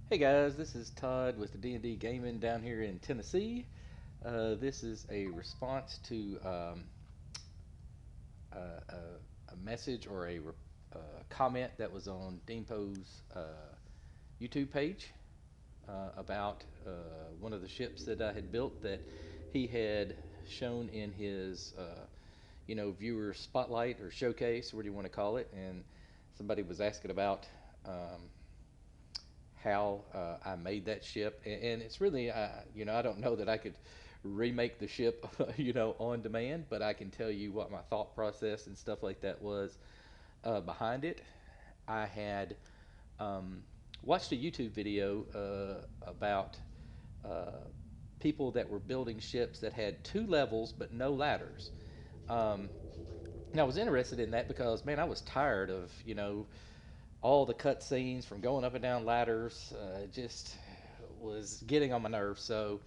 Hey guys, this is Todd with the D&D Gaming down here in Tennessee. This is a response to a message or comment that was on DeanPo's YouTube page about one of the ships that I had built that he had shown in his viewer spotlight or showcase, what do you want to call it? And somebody was asking about how I made that ship, and it's really, I don't know that I could remake the ship, on demand, but I can tell you what my thought process and stuff like that was behind it. I had watched a YouTube video about uh, people that were building ships that had two levels but no ladders. Um, and I was interested in that because, man, I was tired of, all the cut scenes from going up and down ladders. Just was getting on my nerves. So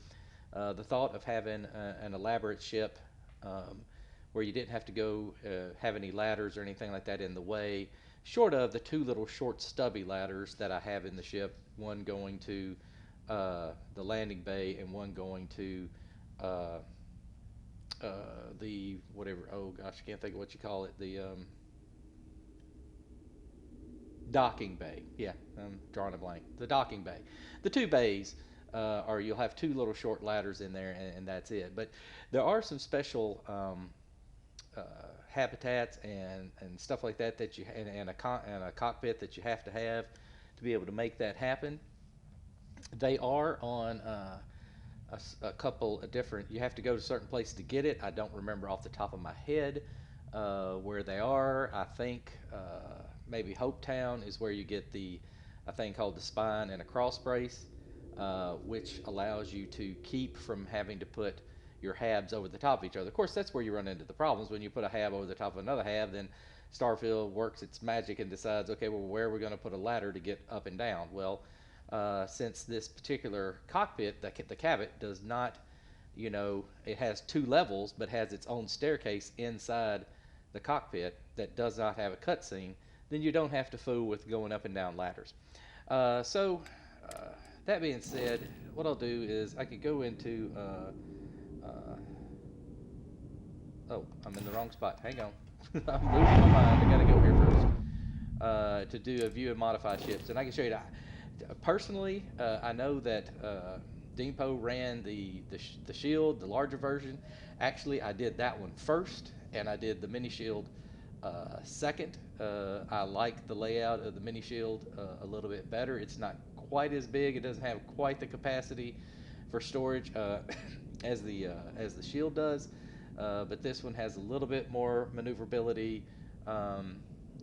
the thought of having an elaborate ship where you didn't have to go have any ladders or anything like that in the way, short of the two little short stubby ladders that I have in the ship, one going to the landing bay and one going to uh, the whatever. Oh gosh, I can't think of what you call it. The docking bay. Yeah, I'm drawing a blank. The docking bay. The two bays are you'll have two little short ladders in there, and that's it. But there are some special uh, habitats and stuff like that and a cockpit that you have to be able to make that happen. They are on a couple of different. You have to go to a certain place to get it. I don't remember off the top of my head where they are. I think maybe Hopetown is where you get a thing called the spine and a cross brace, which allows you to keep from having to put your halves over the top of each other. Of course, that's where you run into the problems when you put a half over the top of another half. Then Starfield works its magic and decides, okay, well, where are we going to put a ladder to get up and down? Well, since this particular cockpit, the cabin, does not, it has two levels but has its own staircase inside the cockpit that does not have a cutscene, then you don't have to fool with going up and down ladders. So, that being said, what I'll do is I could go into. Uh, oh, I'm in the wrong spot. Hang on. I'm losing my mind. I gotta go here first to do a view and modify ships, and I can show you that. Personally, I know that DeanPo ran the shield, the larger version. Actually, I did that one first, and I did the mini shield second. I like the layout of the mini shield a little bit better. It's not quite as big. It doesn't have quite the capacity for storage as the shield does, but this one has a little bit more maneuverability. Um,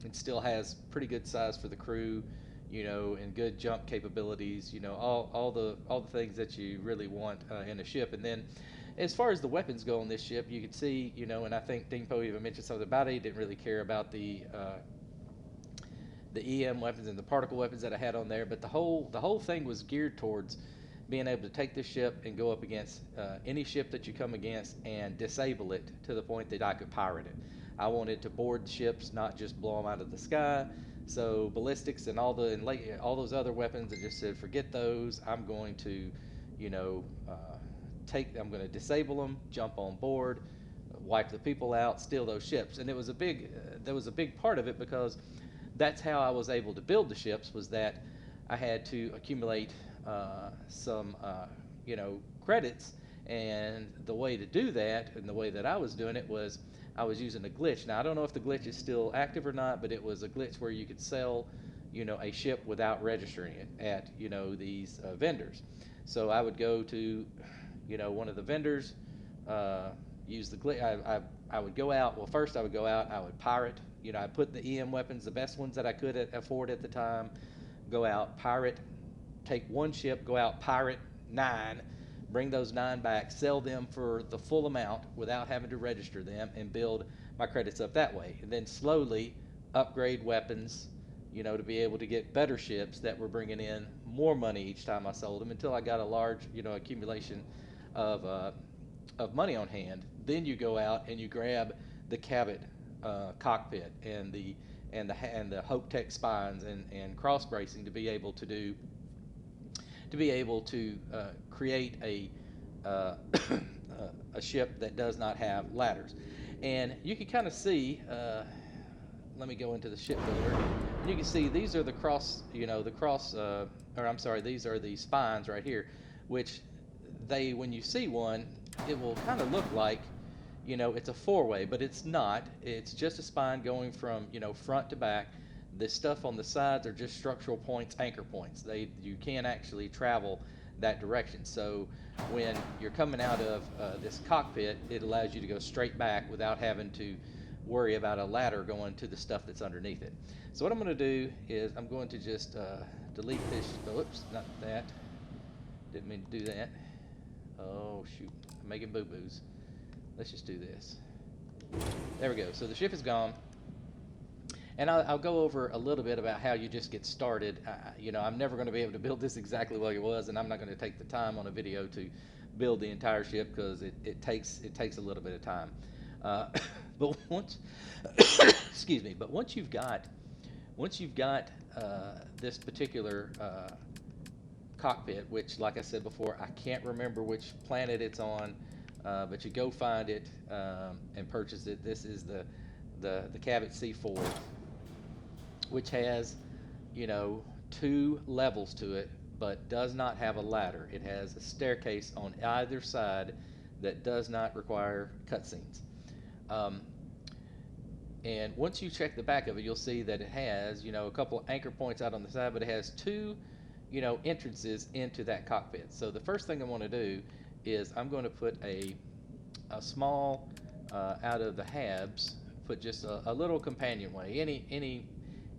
it still has pretty good size for the crew, and good jump capabilities. All the things that you really want in a ship. And then, as far as the weapons go on this ship, you can see, and I think DeanPo even mentioned something about it. He didn't really care about the EM weapons and the particle weapons that I had on there, but the whole thing was geared towards being able to take this ship and go up against any ship that you come against and disable it to the point that I could pirate it. I wanted to board ships, not just blow them out of the sky. So ballistics and all those other weapons, I just said forget those. I'm going to, you know, uh, I'm going to disable them, jump on board, wipe the people out, steal those ships. And there was a big part of it because that's how I was able to build the ships. Was that I had to accumulate some, credits, and the way to do that, and the way that I was doing it was I was using a glitch. Now I don't know if the glitch is still active or not, but it was a glitch where you could sell, a ship without registering it at, these vendors. So I would go to, one of the vendors, uh, use the glitch. I would go out. Well, first I would go out. I would pirate. I put the EM weapons, the best ones that I could afford at the time. Go out, pirate, take one ship, go out, pirate 9, bring those 9 back, sell them for the full amount without having to register them, and build my credits up that way. And then slowly upgrade weapons, to be able to get better ships that were bringing in more money each time I sold them until I got a large, accumulation of, uh, of money on hand. Then you go out and you grab the Cabot cockpit and the Hope Tech spines and cross bracing to be able to do to be able to create uh, a ship that does not have ladders. And you can kind of see, let me go into the ship builder, and you can see these are the cross, or I'm sorry, these are the spines right here, which when you see one, it will kind of look like, it's a four-way, but it's not. It's just a spine going from, front to back. The stuff on the sides are just structural points, anchor points. You can actually travel that direction. So when you're coming out of this cockpit, it allows you to go straight back without having to worry about a ladder going to the stuff that's underneath it. So what I'm going to do is I'm going to just delete this. Oops, not that. Didn't mean to do that. Oh shoot, I'm making boo-boos. Let's just do this. There we go. So the ship is gone. And I'll go over a little bit about how you just get started. I'm never going to be able to build this exactly like it was, and I'm not going to take the time on a video to build the entire ship because it takes a little bit of time. But once, excuse me. But once you've got this particular cockpit, which, like I said before, I can't remember which planet it's on, but you go find it and purchase it. This is the Cabot C4, which has, 2 levels to it, but does not have a ladder. It has a staircase on either side that does not require cutscenes. And once you check the back of it, you'll see that it has, a couple of anchor points out on the side, but it has 2, entrances into that cockpit. So the first thing I want to do is I'm going to put a small, out of the habs, put just a little companionway.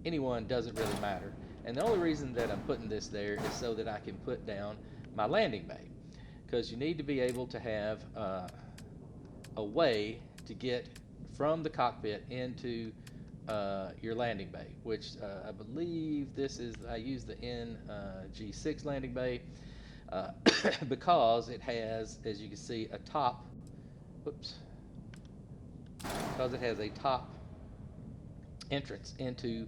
Anyone doesn't really matter. And the only reason that I'm putting this there is so that I can put down my landing bay, because you need to be able to have a way to get from the cockpit into your landing bay, which I believe I use the NG6 landing bay because it has, as you can see, a top. Whoops. Because it has a top entrance into,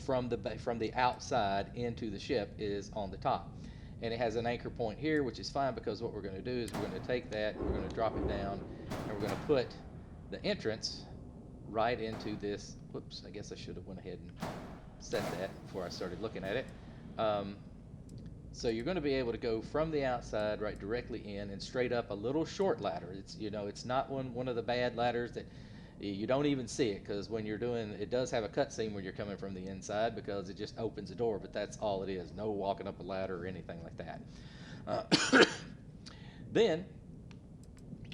from the outside into the ship is on the top. And it has an anchor point here, which is fine, because what we're going to do is we're going to take that, and we're going to drop it down, and we're going to put the entrance right into this. Whoops, I guess I should have went ahead and set that before I started looking at it. So you're going to be able to go from the outside right directly in and straight up a little short ladder. It's not one of the bad ladders that you don't even see it, because when you're doing it does have a cutscene when you're coming from the inside, because it just opens the door, but that's all it is. No walking up a ladder or anything like that. Then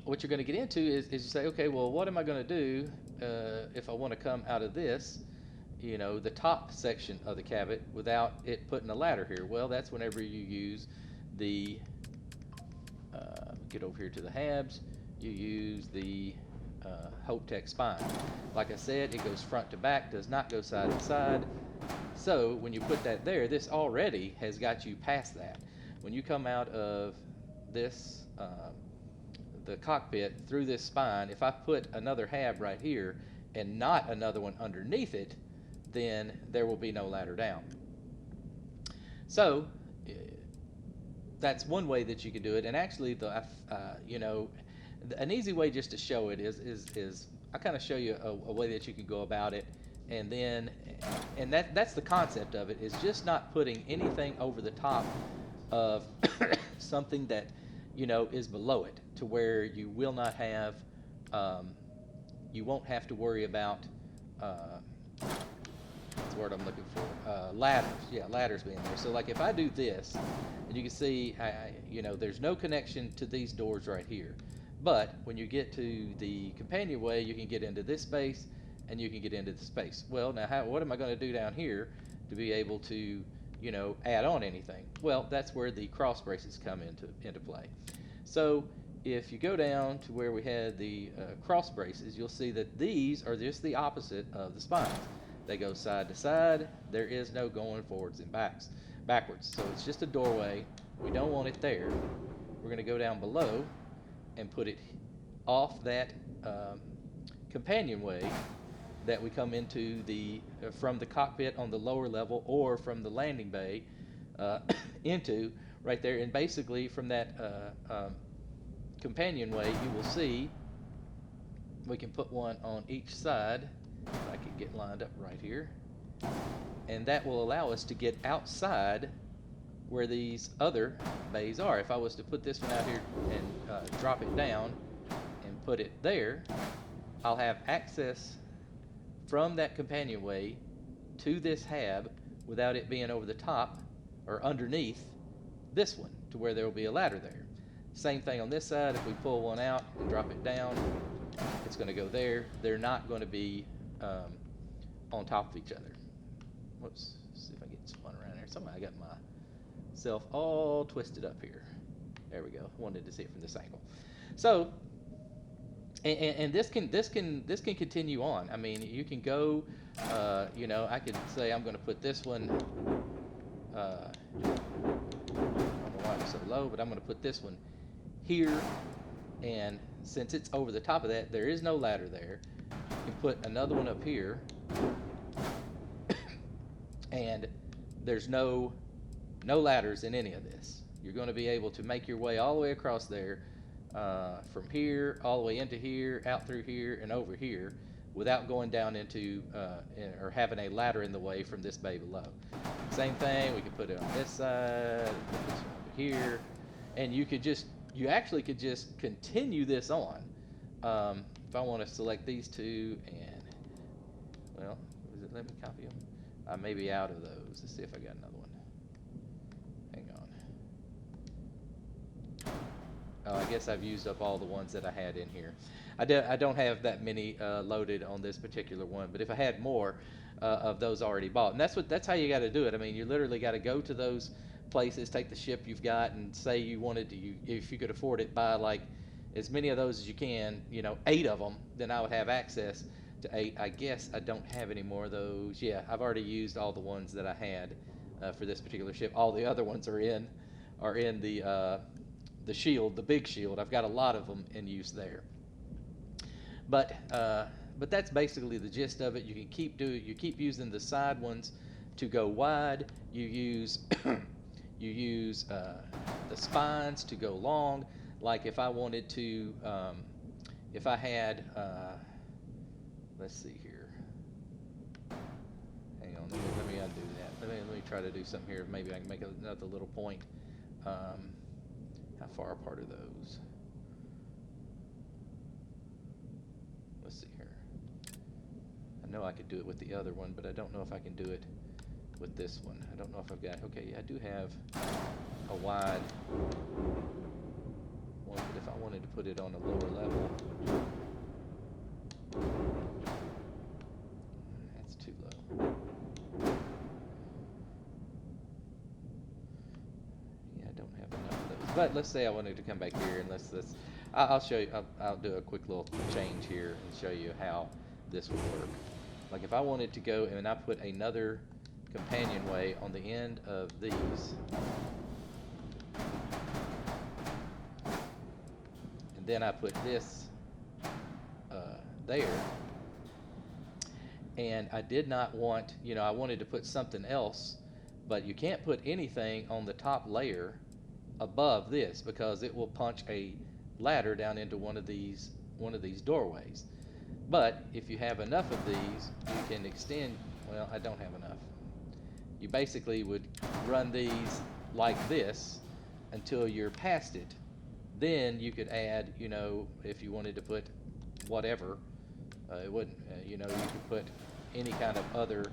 what you're going to get into is you say, okay, well, what am I going to do if I want to come out of this, the top section of the Cabot without it putting a ladder here? Well, that's whenever you use the, get over here to the habs, you use the Hope Tech spine. Like I said, it goes front to back, does not go side to side. So when you put that there, this already has got you past that. When you come out of this, the cockpit through this spine, if I put another hab right here and not another one underneath it, then there will be no ladder down. So that's one way that you can do it. And actually, an easy way just to show it is I kind of show you a way that you can go about it, and that's the concept of it, is just not putting anything over the top of something that is below it, to where you will not have you won't have to worry about what's the word I'm looking for, ladders. Yeah, ladders being there. So like if I do this, and you can see there's no connection to these doors right here. But when you get to the companionway, you can get into this space, and you can get into the space. Well, now what am I going to do down here to be able to, add on anything? Well, that's where the cross braces come into play. So if you go down to where we had the cross braces, you'll see that these are just the opposite of the spines. They go side to side. There is no going forwards and backwards. So it's just a doorway. We don't want it there. We're going to go down below and put it off that companionway that we come into from the cockpit on the lower level or from the landing bay into right there. And basically from that companionway, you will see we can put one on each side. If I can get lined up right here. And that will allow us to get outside where these other bays are. If I was to put this one out here and drop it down and put it there, I'll have access from that companionway to this hab without it being over the top or underneath this one to where there will be a ladder there. Same thing on this side. If we pull one out and drop it down, it's going to go there. They're not going to be on top of each other. Whoops, let's see if I get spun around here. Somehow I got myself all twisted up here. There we go. Wanted to see it from this angle. So, and this can continue on. I mean, you can go. You know, I could say I'm going to put this one. I don't know why it's so low, but I'm going to put this one here. And since it's over the top of that, there is no ladder there. You can put another one up here. And there's no ladders in any of this. You're going to be able to make your way all the way across there, from here all the way into here, out through here, and over here, without going down into or having a ladder in the way from this bay below. Same thing, we can put it on this side, put this one over here, and you actually could just continue this on. If I want to select these two, and well, does it let me copy them? I may be out of those. Let's see if I got another one. Hang on. Oh, I guess I've used up all the ones that I had in here. I don't have that many loaded on this particular one, but if I had more of those already bought, and that's how you got to do it. I mean, you literally got to go to those places, take the ship you've got, and say you wanted to, if you could afford it, buy like as many of those as you can. You know, 8 of them, then I would have access to 8. I guess I don't have any more of those. Yeah, I've already used all the ones that I had for this particular ship. All the other ones are in the shield, the big shield. I've got a lot of them in use there. But that's basically the gist of it. You can keep using the side ones to go wide. You use the spines to go long. Like if I wanted to, if I had. Let's see here. Hang on, let me undo that. Let me try to do something here. Maybe I can make another little point. How far apart are those? Let's see here. I know I could do it with the other one, but I don't know if I can do it with this one. I don't know if I've got. Okay, I do have a wide one, but if I wanted to put it on a lower level. That's too low. Yeah, I don't have enough of those. But let's say I wanted to come back here and I'll show you. I'll do a quick little change here and show you how this would work. Like if I wanted to go and I put another companionway on the end of these. And then I put this there. And I did not want, I wanted to put something else, but you can't put anything on the top layer above this because it will punch a ladder down into one of these doorways. But if you have enough of these, you can extend. Well, I don't have enough. You basically would run these like this until you're past it. Then you could add, if you wanted to put whatever, it wouldn't, you could put any kind of other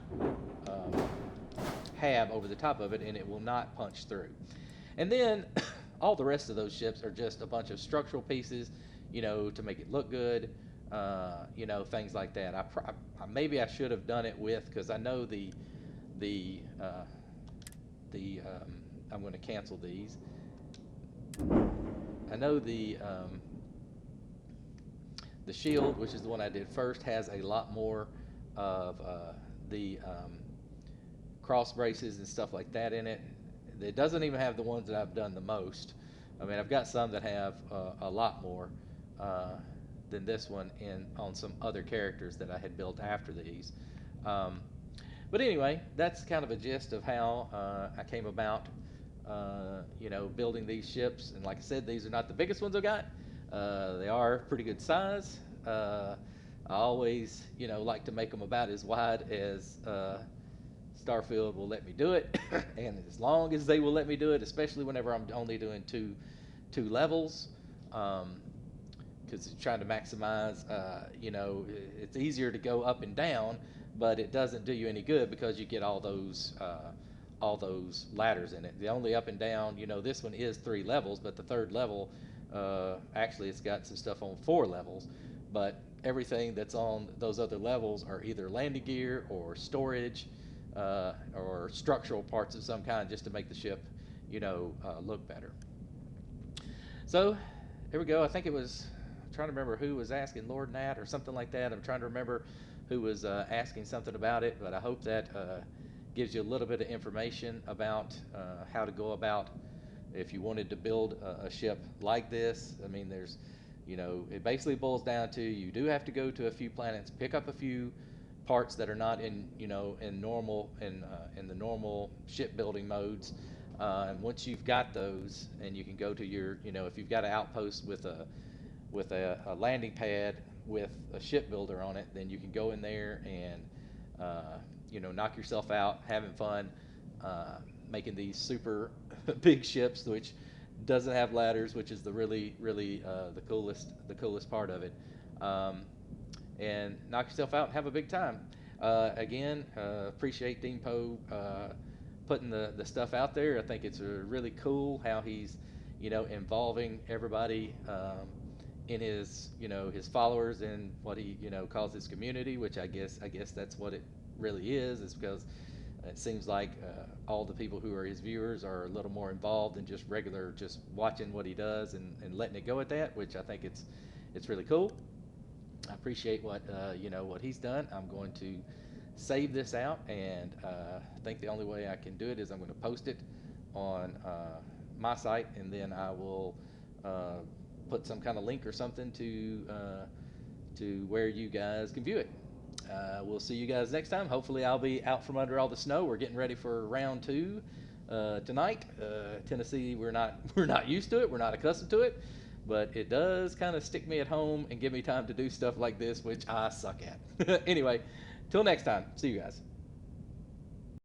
hab over the top of it and it will not punch through. And then all the rest of those ships are just a bunch of structural pieces, to make it look good, things like that. Maybe I should have done it with, because I know I'm going to cancel these. I know the shield, which is the one I did first, has a lot more of the cross braces and stuff like that in it. It doesn't even have the ones that I've done the most. I mean, I've got some that have a lot more. than this one on some other characters that I had built after these. Um, but anyway, that's kind of a gist of how I came about, building these ships. And like I said, these are not the biggest ones I got. They are pretty good size. I always, like to make them about as wide as Starfield will let me do it, and as long as they will let me do it, especially whenever I'm only doing two levels, because trying to maximize, it's easier to go up and down, but it doesn't do you any good because you get all those ladders in it. The only up and down, this one is 3 levels, but the third level, actually it's got some stuff on 4 levels, but everything that's on those other levels are either landing gear or storage, or structural parts of some kind, just to make the ship, look better. So here we go. I think it was, I'm trying to remember who was asking LordNat or something like that. I'm trying to remember who was asking something about it, but I hope that gives you a little bit of information about how to go about if you wanted to build a ship like this. I mean, there's, it basically boils down to, you do have to go to a few planets, pick up a few parts that are not in in the normal shipbuilding modes, and once you've got those, and you can go to your, if you've got an outpost with a landing pad with a shipbuilder on it, then you can go in there and knock yourself out having fun making these super big ships, which doesn't have ladders, which is the really the coolest part of it. And knock yourself out and have a big time. Again, appreciate DeanPo putting the stuff out there. I think it's really cool how he's, involving everybody in his, his followers in what he, calls his community, which I guess that's what it really is because it seems like all the people who are his viewers are a little more involved than just watching what he does and letting it go at that, which I think it's really cool. I appreciate what what he's done. I'm going to save this out, and I think the only way I can do it is I'm going to post it on my site, and then I will put some kind of link or something to where you guys can view it. We'll see you guys next time. Hopefully I'll be out from under all the snow. We're getting ready for round 2 tonight. Tennessee, we're not used to it. We're not accustomed to it. But it does kind of stick me at home and give me time to do stuff like this, which I suck at. Anyway, till next time. See you guys.